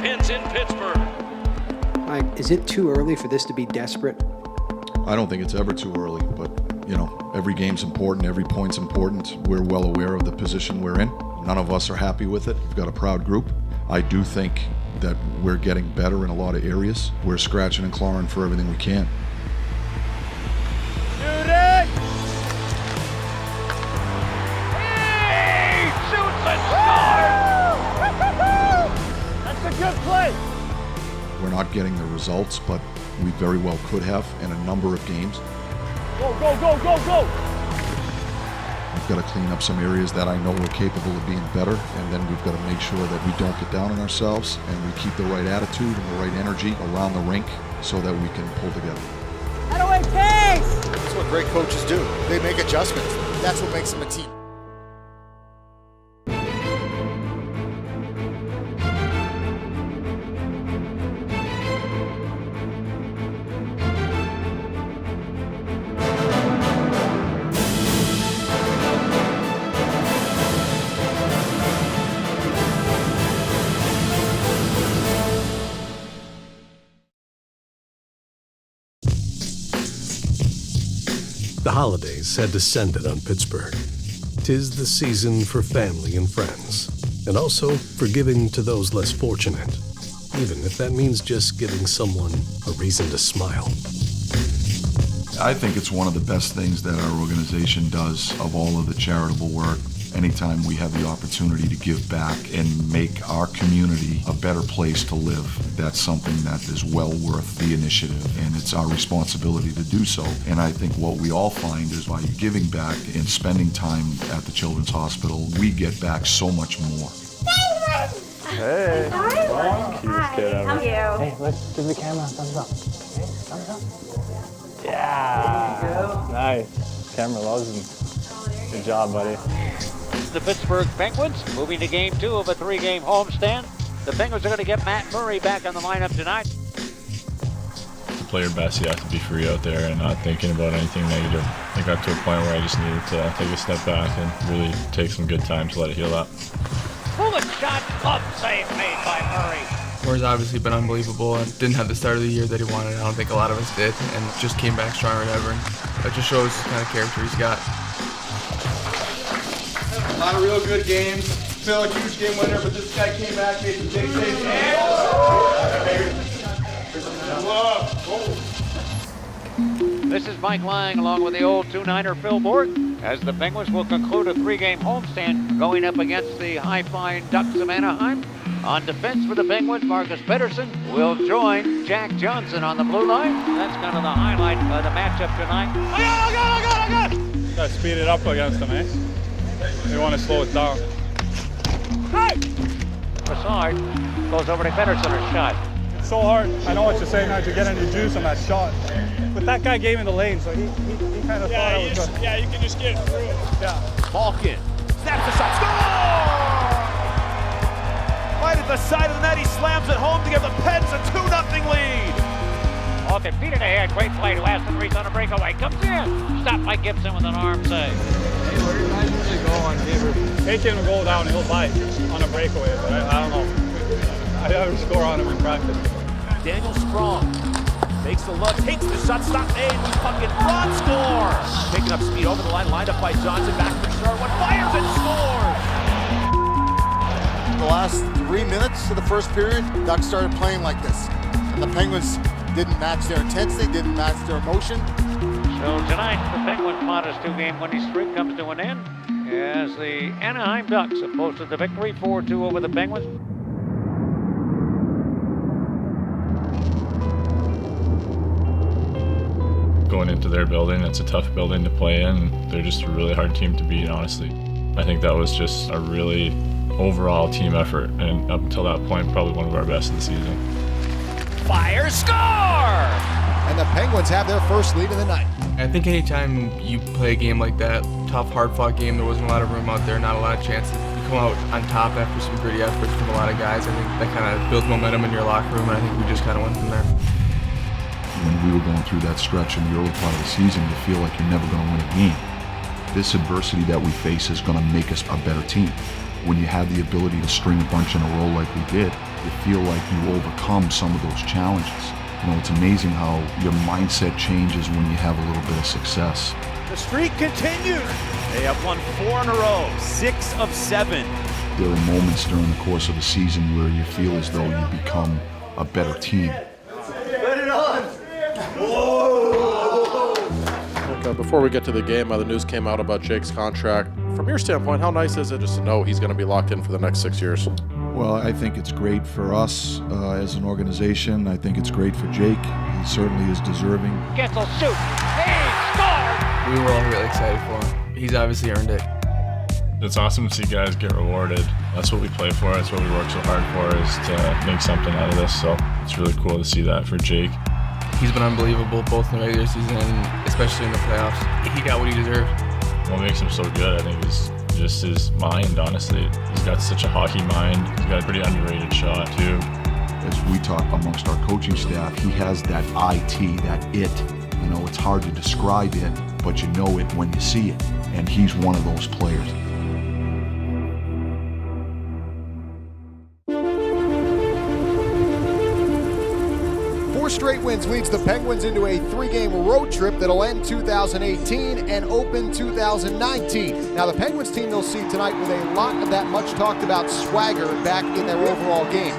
defense in Pittsburgh. Mike, is it too early for this to be desperate? I don't think it's ever too early, but, every game's important, every point's important. We're well aware of the position we're in. None of us are happy with it. We've got a proud group. I do think that we're getting better in a lot of areas. We're scratching and clawing for everything we can. Shoot it! He shoots and scores! That's a good play! We're not getting the results, but we very well could have in a number of games. Go, go, go, go, go! We've got to clean up some areas that I know we're capable of being better, and then we've got to make sure that we don't get down on ourselves and we keep the right attitude and the right energy around the rink so that we can pull together. Away pace! That's what great coaches do. They make adjustments. That's what makes them a team. The holidays had descended on Pittsburgh. 'Tis the season for family and friends, and also for giving to those less fortunate, even if that means just giving someone a reason to smile. I think it's one of the best things that our organization does of all of the charitable work. Anytime we have the opportunity to give back and make our community a better place to live, that's something that is well worth the initiative, and it's our responsibility to do so. And I think what we all find is by giving back and spending time at the Children's Hospital, we get back so much more. Hey! Hi. Cutest kid ever. How are you? Hey, let's give the camera a thumbs up. Okay, thumbs up. Yeah! Nice. Camera loves him. Good job, buddy. The Pittsburgh Penguins moving to game 2 of a 3-game homestand. The Penguins are going to get Matt Murray back on the lineup tonight. Player best, you have to be free out there and not thinking about anything negative. I got to a point where I just needed to take a step back and really take some good time to let it heal up. Bullet shot, glove save made by Murray. Murray's obviously been unbelievable and didn't have the start of the year that he wanted. I don't think a lot of us did, and just came back stronger than ever. And that just shows the kind of character he's got. A lot of real good games. Still a huge game winner, but this guy came back, made some big saves. This is Mike Lang along with the old 2-9er Phil Borg as the Penguins will conclude a 3-game homestand going up against the high-flying Ducks of Anaheim. On defense for the Penguins, Marcus Pettersson will join Jack Johnson on the blue line. That's kind of the highlight of the matchup tonight. I got it! Got to speed it up against them, eh? We want to slow it down. Hey! Brassard goes over to Pettersson, a shot. It's so hard. I know what you're saying, how to get any juice on that shot. But that guy gave me the lane, so he kind of thought I was good. Yeah, you can just get it through it. Yeah. Malkin snaps the shot, score! Right at the side of the net, he slams it home to give the Pens a 2-0 lead. Malkin feet it ahead, great play to Aston Reese on a breakaway, comes in. Stopped by Gibson with an arm save. Hey, where do you guys usually go on Gabriel? Take him to go down, he'll bite on a breakaway, but I don't know. I never score on him in practice. Daniel Sprong makes the look, takes the shot, stop made, fucking front score! Picking up speed over the line, lined up by Johnson, back for Sherwood, fires and scores! The last 3 minutes of the first period, Ducks started playing like this. And the Penguins didn't match their intensity, didn't match their emotion. So tonight, the Penguins' modest 2-game winning streak comes to an end as the Anaheim Ducks have posted the victory 4-2 over the Penguins. Going into their building, it's a tough building to play in. They're just a really hard team to beat, honestly. I think that was just a really overall team effort, and up until that point, probably one of our best of the season. Fire, score! And the Penguins have their first lead of the night. I think anytime you play a game like that, tough, hard-fought game, there wasn't a lot of room out there, not a lot of chances. You come out on top after some gritty efforts from a lot of guys. I think that kind of builds momentum in your locker room, and I think we just kind of went from there. When we were going through that stretch in the early part of the season, you feel like you're never going to win a game. This adversity that we face is going to make us a better team. When you have the ability to string a bunch in a row like we did, You feel like you overcome some of those challenges. You know, it's amazing how your mindset changes when you have a little bit of success. The streak continues. They have won 4 in a row, 6 of 7. There are moments during the course of a season where you feel as though you become a better team. Put it on! Whoa! Okay, before we get to the game, the news came out about Jake's contract. From your standpoint, how nice is it just to know he's going to be locked in for the next 6 years? Well, I think it's great for us as an organization. I think it's great for Jake. He certainly is deserving. Getsel shoot. He scored! We were all really excited for him. He's obviously earned it. It's awesome to see guys get rewarded. That's what we play for. That's what we work so hard for, is to make something out of this. So it's really cool to see that for Jake. He's been unbelievable both in the regular season and especially in the playoffs. He got what he deserved. What makes him so good, I think, is just his mind, honestly. He's got such a hockey mind. He's got a pretty underrated shot, too. As we talk amongst our coaching staff, he has that IT, that it. You know, it's hard to describe it, but you know it when you see it. And he's one of those players. 4 straight wins leads the Penguins into a 3-game road trip that'll end 2018 and open 2019. Now, the Penguins team they'll see tonight with a lot of that much talked about swagger back in their overall game.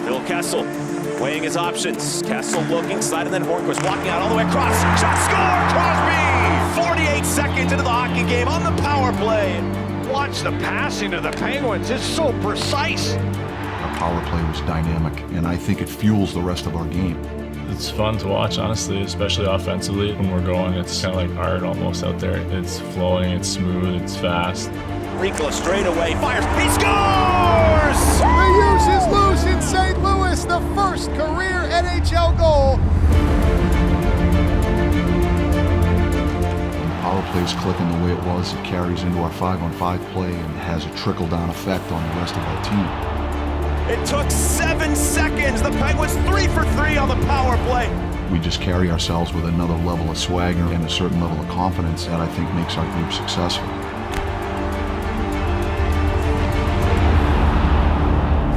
Phil Kessel weighing his options. Kessel looking, sliding, then Hornquist walking out all the way across. Shot, score! Crosby! 48 seconds into the hockey game on the power play. Watch the passing of the Penguins. It's so precise. Our power play was dynamic, and I think it fuels the rest of our game. It's fun to watch, honestly, especially offensively. When we're going, it's kind of like art almost out there. It's flowing, it's smooth, it's fast. Ricola straight away, fires, he scores! The use is loose in St. Louis, the first career NHL goal. Our play is clicking the way it was. It carries into our 5-on-5 play and has a trickle-down effect on the rest of our team. It took 7 seconds. The Penguins 3 for 3 on the power play. We just carry ourselves with another level of swagger and a certain level of confidence that I think makes our group successful.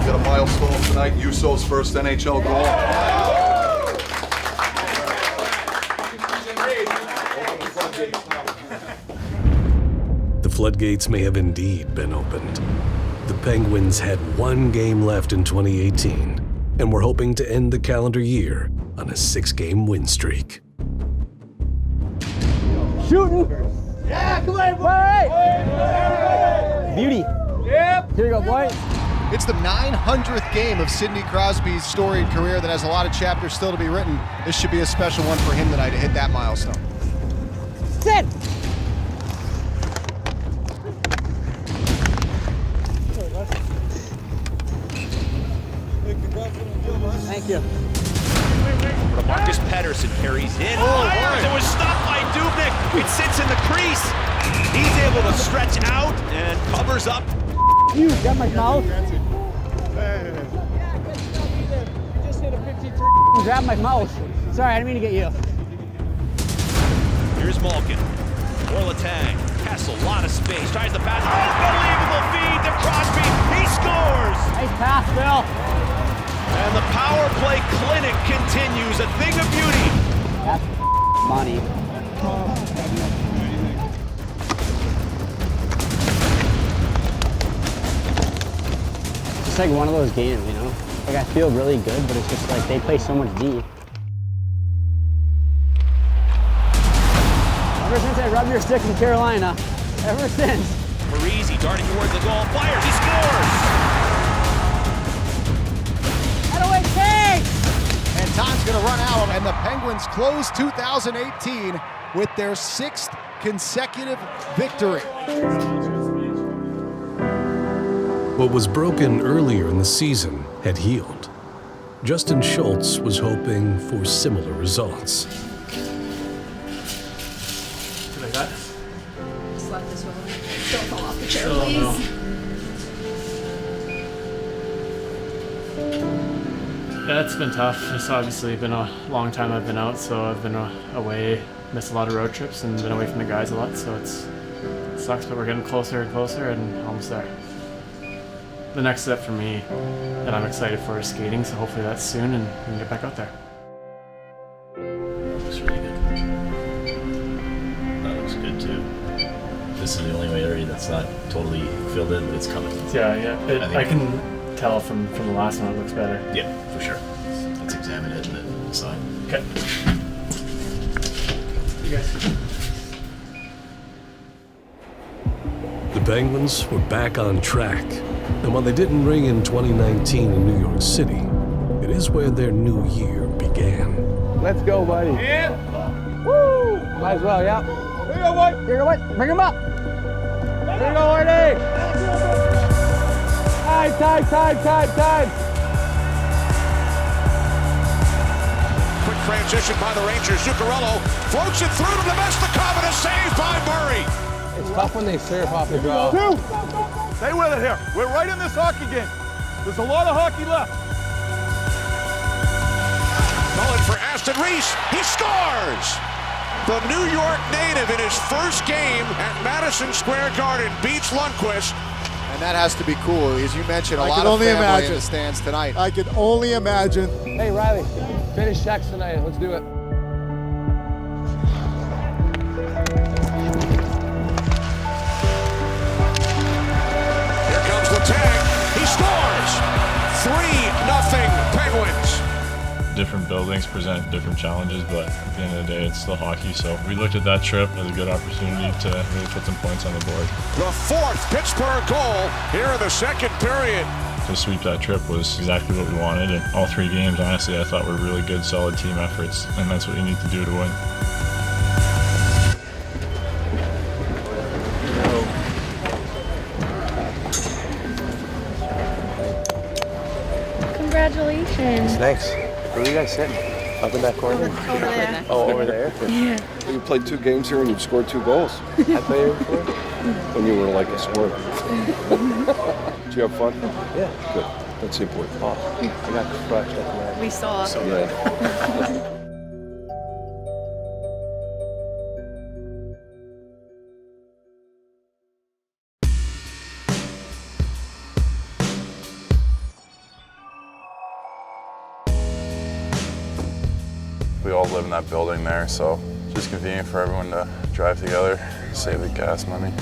Got a milestone tonight. Uso's first NHL goal. The floodgates may have indeed been opened. The Penguins had 1 game left in 2018, and were hoping to end the calendar year on a 6-game win streak. Shooting! Yeah, come on, boy! Beauty. Yep. Here you go, boy. It's the 900th game of Sidney Crosby's storied career that has a lot of chapters still to be written. This should be a special one for him tonight to hit that milestone. Sit! Thank you. Marcus Pettersson carries in, fires. It was stopped by Dubnyk. It sits in the crease. He's able to stretch out and covers up. You got my mouth. You just hit a 53. Grab my mouse. Sorry, I didn't mean to get you. Here's Malkin. Letang. Kessel, a lot of space. Tries the pass. Unbelievable feed to Crosby. He scores. Nice pass, Phil. And the power play clinic continues. A thing of beauty. That's money. It's like one of those games, you know? Like, I feel really good, but it's just like they play so much D. Ever since I rubbed your stick in Carolina, ever since. Parise darting towards the goal, fires, he scores! Away, Case! And time's gonna run out, and the Penguins close 2018 with their 6th consecutive victory. What was broken earlier in the season had healed. Justin Schultz was hoping for similar results. What I got? Just let this one. Don't fall off the chair, Oh, please. no. Yeah, it's been tough. It's obviously been a long time I've been out, so I've been away, missed a lot of road trips, and been away from the guys a lot, so it sucks, but we're getting closer and closer and almost there. the next step for me that I'm excited for is skating, so hopefully that's soon and we can get back out there. Looks really good. That looks good too. This is the only area that's not totally filled in, but it's coming. Yeah. I can tell from the last one it looks better. Yeah, for sure. Let's examine it and then decide. Okay. You guys. The Penguins were back on track, and while they didn't ring in 2019 in New York City, it is where their new year began. Let's go, buddy. Yeah. Woo! Might as well, yeah. Here you go, boy. Here you go, boy. Bring him up. Here you go, Artie. Time. Quick transition by the Rangers. Zuccarello floats it through to Nemestikov and a save by Murray. It's tough when they serve off the draw. Stay with it here. We're right in this hockey game. There's a lot of hockey left. Mullen for Aston Reese. He scores! The New York native in his first game at Madison Square Garden beats Lundqvist. And that has to be cool. As you mentioned, a I lot can of only family imagine. in the stands tonight. I can only imagine. Hey, Riley, finish checks tonight. Let's do it. Here comes Letang. He scores! 3-0 Penguins. Different buildings present different challenges, but at the end of the day, it's still hockey. So we looked at that trip as a good opportunity to really put some points on the board. The fourth Pittsburgh goal here in the second period. To sweep that trip was exactly what we wanted, and all three games, honestly, I thought were really good, solid team efforts, and that's what you need to do to win. Congratulations. Thanks. Where are you guys sitting? Up in that corner? Over there. Oh, over there? Yeah. You played 2 games here and you've scored 2 goals. I played here before? When you were like a scorer. Did you have fun? Yeah. Good. That's the important. Oh, I got crushed at the end. We saw. Yeah. We all live in that building there, so it's just convenient for everyone to drive together, save the gas money.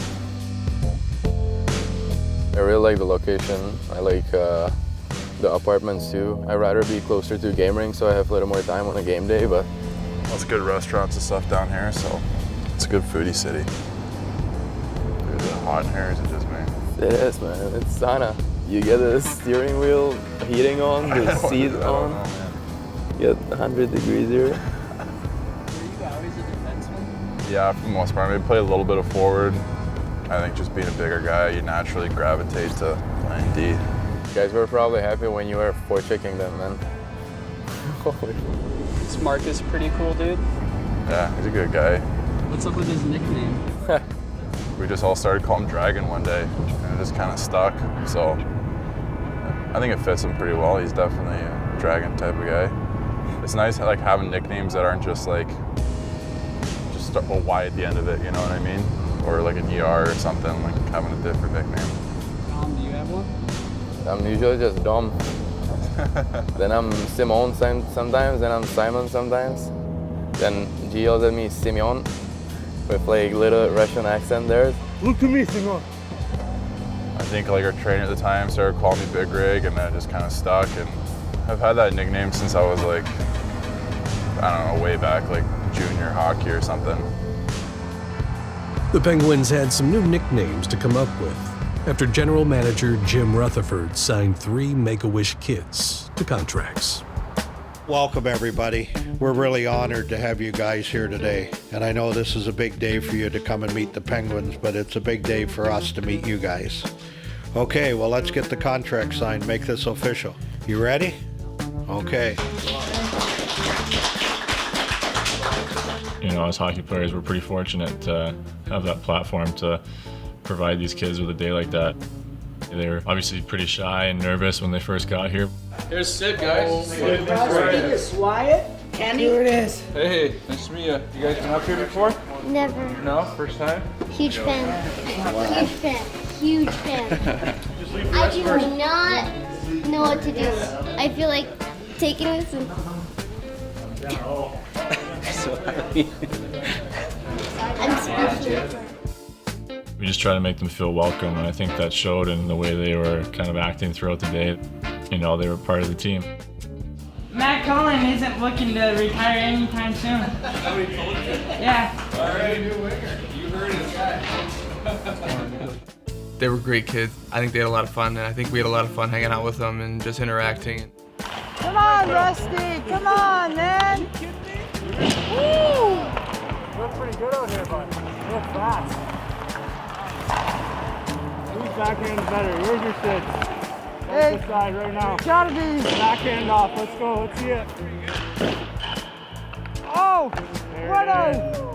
I really like the location. I like the apartments too. I'd rather be closer to a game rink so I have a little more time on a game day, but... Lots of good restaurants and stuff down here, so it's a good foodie city. Is it hot in here, or is it just me? It is, man. It's sauna. You get the steering wheel heating on, the seat on. You get 100 degrees here. Yeah, for the most part. I play a little bit of forward. I think just being a bigger guy, you naturally gravitate to playing D. You guys were probably happy when you were forechecking them, man. This Mark is a pretty cool dude. Yeah, he's a good guy. What's up with his nickname? We just all started calling him Dragon one day, and it just kind of stuck. So I think it fits him pretty well. He's definitely a Dragon type of guy. It's nice like having nicknames that aren't just like a Y at the end of it, you know what I mean? Or like an ER or something, like having a different nickname. Dom, do you have one? I'm usually just Dom. Then I'm Simon sometimes, then I'm Simon sometimes. Then G yells at me Simeon with like little Russian accent there. Look to me, Simon. I think like our trainer at the time started calling me Big Rig, and then it just kind of stuck. And I've had that nickname since I was like, I don't know, way back, like junior hockey or something. The Penguins had some new nicknames to come up with after general manager Jim Rutherford signed 3 Make-A-Wish kids to contracts. Welcome, everybody. We're really honored to have you guys here today. And I know this is a big day for you to come and meet the Penguins, but it's a big day for us to meet you guys. Okay, well, let's get the contract signed, make this official. You ready? Okay. You know, as hockey players, we're pretty fortunate to have that platform to provide these kids with a day like that. They were obviously pretty shy and nervous when they first got here. Here's Sid, guys. It's Wyatt. Kenny. Here it is. Hey, nice to meet you. You guys been up here before? Never. No? First time? Huge fan. Huge fan. Huge fan. I do do not know what to do. I feel like taking this and... I'm speechless. We just try to make them feel welcome, and I think that showed in the way they were kind of acting throughout the day. You know, they were part of the team. Matt Cullen isn't looking to retire anytime soon. Yeah. All right, new winger. You heard it, guys. They were great kids. I think they had a lot of fun, and I think we had a lot of fun hanging out with them and just interacting. Come on, Rusty. Come on, man. Woo! You're pretty good out here, bud. You're fast. Whose backhand better? Yours or Sid's? Hey, this side right now. Gotta be. Backhand off. Let's go. Let's see it. Oh, what a.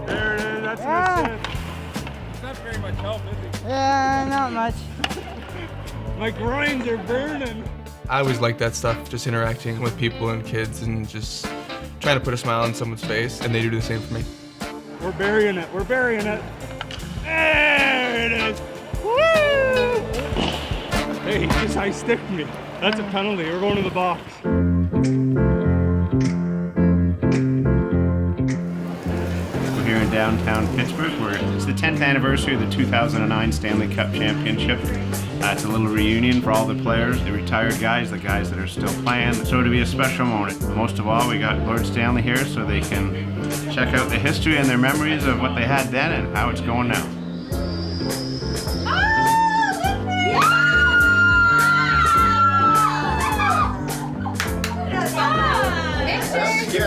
There it is. That's an assist. It's not very much help, is it? Yeah, not much. My groins are burning. I always like that stuff, just interacting with people and kids and just trying to put a smile on someone's face, and they do the same for me. We're burying it. We're burying it. There it is. Woo! Hey, he just high-sticked me. That's a penalty. We're going to the box. We're here in downtown Pittsburgh. It's the 10th anniversary of the 2009 Stanley Cup Championship. It's a little reunion for all the players, the retired guys, the guys that are still playing. So it'll be a special moment. Most of all, we got Lord Stanley here so they can check out the history and their memories of what they had then and how it's going now.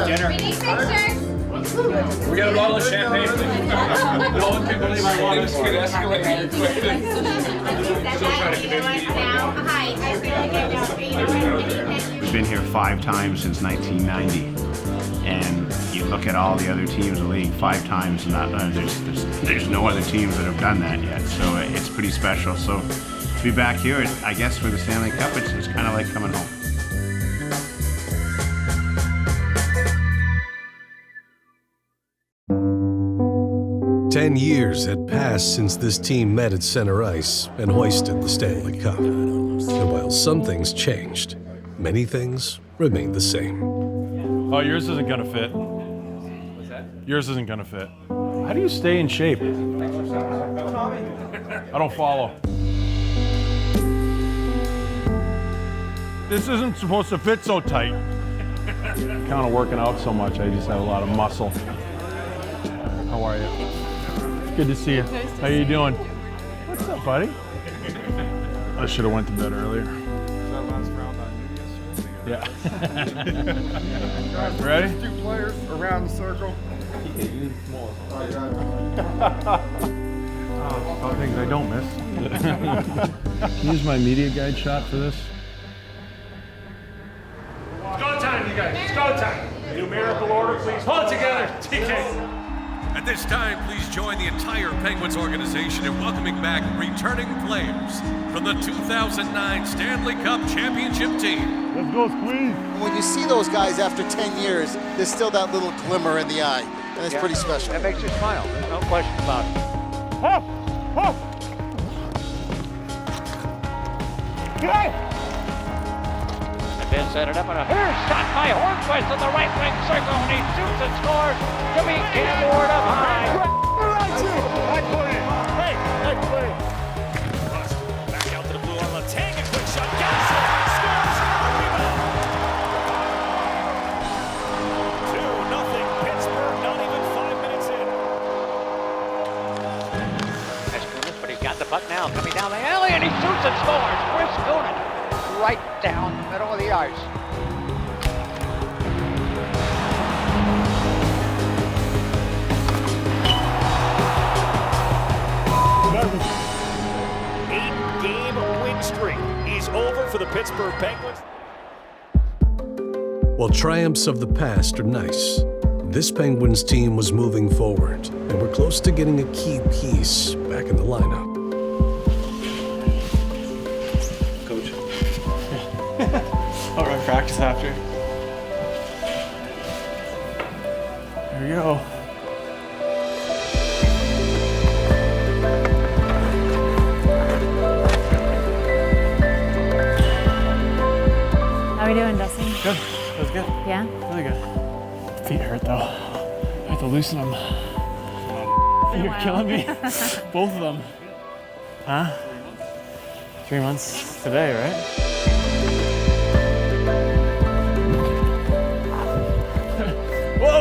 Dinner. We need pictures. We got a bottle of champagne. No one can believe I want this could escalate really quick. We've been here 5 times since 1990. And you look at all the other teams in the league, 5 times, and there's no other teams that have done that yet. So it's pretty special. So to be back here, I guess for the Stanley Cup, it's kind of like coming home. Ten years had passed since this team met at center ice and hoisted the Stanley Cup. And while some things changed, many things remained the same. Oh, yours isn't gonna fit. What's that? Yours isn't gonna fit. How do you stay in shape? I don't follow. This isn't supposed to fit so tight. Kind of working out so much, I just have a lot of muscle. How are you? Good to see you. How you doing? What's up, buddy? I should have went to bed earlier. Yeah. Ready? 2 players around the circle. Oh, things I don't miss. Can you use my media guide shot for this? It's go time, you guys. It's go time. Numerical order, please. Hold it together. TK. At this time, please join the entire Penguins organization in welcoming back returning players from the 2009 Stanley Cup Championship team. Let's go, Squeeze. When you see those guys after 10 years, there's still that little glimmer in the eye, and it's pretty special. That makes you smile. There's no question about it. Huff! Huff! Hey! Ben set it up, and a shot by Hornquist in the right wing circle, and he shoots and scores to beat Cam Ward up high. I put it. Hey, I put it. Back out to the blue on Letang, a quick shot. Gasol scores. Rebound. 2-0 Pittsburgh, not even 5 minutes in. That's Kunis, but he's got the puck now, coming down the alley, and he shoots and scores. Chris Kunis, right down the middle of the ice. Eight-game win streak is over for the Pittsburgh Penguins. While triumphs of the past are nice, this Penguins team was moving forward, and we're close to getting a key piece back in the lineup. Coach. I'll run practice after. There you go. are we doing, Dustin? Good. That was good. Yeah? Really good. Feet hurt though. I have to loosen them. You're killing me. Both of them. Huh? 3 months today, right? Whoa!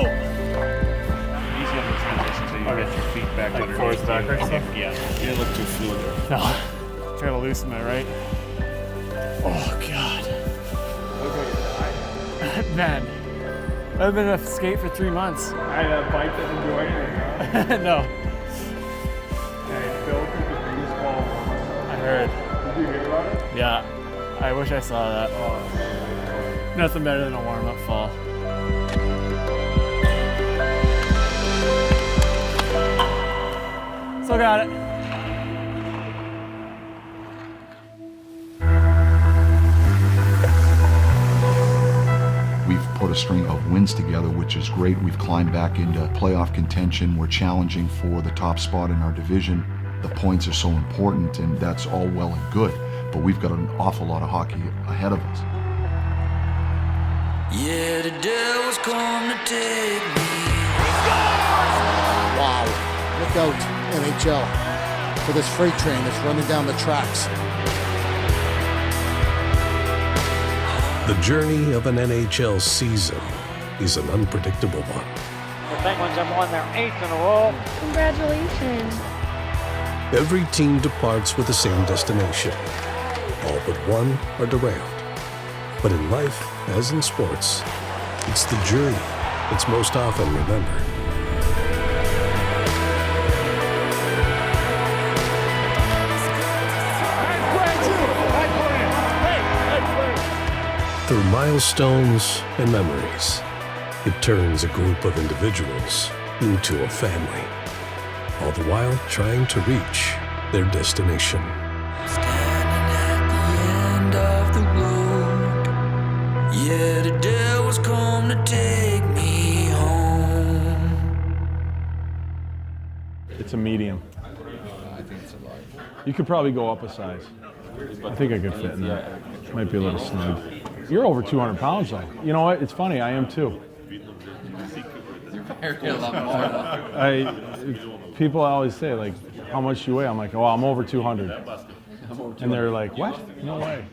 Easy on the transition so you get your feet back Like underneath forwards, you. backwards stuff? Yeah. You didn't look too fluid there. No. Try to loosen my right. Oh, God. Man, I've been a skate for 3 months. I had a bike that enjoyed it. No. Hey, Phil took the biggest fall. I heard. Did you hear about it? Yeah. I wish I saw that. Nothing better than a warm-up fall. Still got it. We've put a string of wins together, which is great. We've climbed back into playoff contention. We're challenging for the top spot in our division. The points are so important, and that's all well and good, but we've got an awful lot of hockey ahead of us. Yeah, the devil's come to take me. Wow. Look out, NHL, for this freight train that's running down the tracks. The journey of an NHL season is an unpredictable one. The Penguins have won their 8th in a row. Congratulations. Every team departs with the same destination. All but one are derailed. But in life, as in sports, it's the journey that's most often remembered. Through milestones and memories, it turns a group of individuals into a family, all the while trying to reach their destination. End of the road. Yeah, the devil's come to take me home. It's a medium. I think it's a large. You could probably go up a size. I think I could fit in that. Might be a little snug. You're over 200 pounds though. You know what? It's funny, I am too. People always say like, how much do you weigh? I'm like, oh, I'm over 200. And they're like, what? No way.